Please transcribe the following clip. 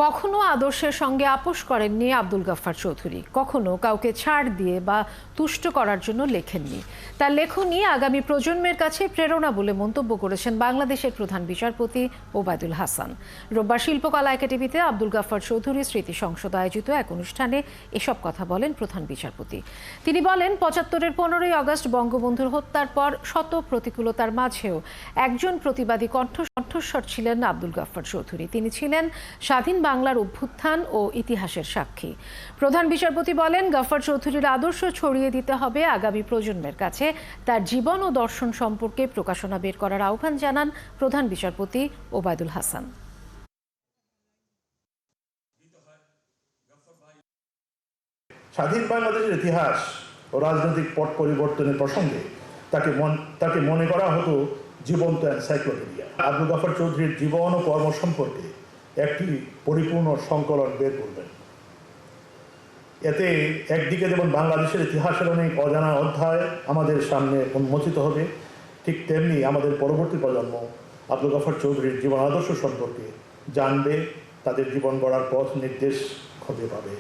কখনো আদর্শের সঙ্গে আপোষ করেননি আব্দুল গাফফার চৌধুরী, কখনো কাউকে ছাড় দিয়ে বা তুষ্ট করার জন্য লেখেননি। তার লেখনী আগামী প্রজন্মের কাছে প্রেরণা বলে মন্তব্য করেছেন বাংলাদেশের প্রধান বিচারপতি ওবায়দুল হাসান। রোববার শিল্পকলা একাডেমিতে আব্দুল গাফফার চৌধুরী স্মৃতি সংসদ আয়োজিত এক অনুষ্ঠানে এসব কথা বলেন প্রধান বিচারপতি। তিনি বলেন, ৭৫-এর ১৫ই আগস্ট বঙ্গবন্ধুর হত্যার পর শত প্রতিকূলতার মাঝেও একজন প্রতিবাদী কণ্ঠস্বর ছিলেন আব্দুল গাফফার চৌধুরী। তিনি ছিলেন স্বাধীন বাংলার অভ্যুত্থান ও ইতিহাসের সাক্ষী। প্রধান বিচারপতি বলেন, গাফফার চৌধুরীর আদর্শ ছড়িয়ে দিতে হবে আগামী প্রজন্মের কাছে। তার জীবন ও দর্শন সম্পর্কে প্রকাশনা বের করার আহ্বান জানান প্রধান বিচারপতি ওবায়দুল হাসান। স্বাধীন বাংলাদেশের ইতিহাস ও রাজনৈতিক পট পরিবর্তনের প্রসঙ্গে তাকে মনে করা হতো জীবন্ত এনসাইক্লোপিডিয়া। আব্দুল গাফফার চৌধুরীর জীবন ও কর্ম সম্পর্কে একটি পরিপূর্ণ সংকলন বের করবেন। এতে একদিকে যেমন বাংলাদেশের ইতিহাসের অনেক অজানা অধ্যায় আমাদের সামনে উন্মোচিত হবে, ঠিক তেমনি আমাদের পরবর্তী প্রজন্ম আব্দুল গাফফার চৌধুরীর জীবন আদর্শ সম্পর্কে জানবে, তাদের জীবন গড়ার পথ নির্দেশ খুঁজে পাবে।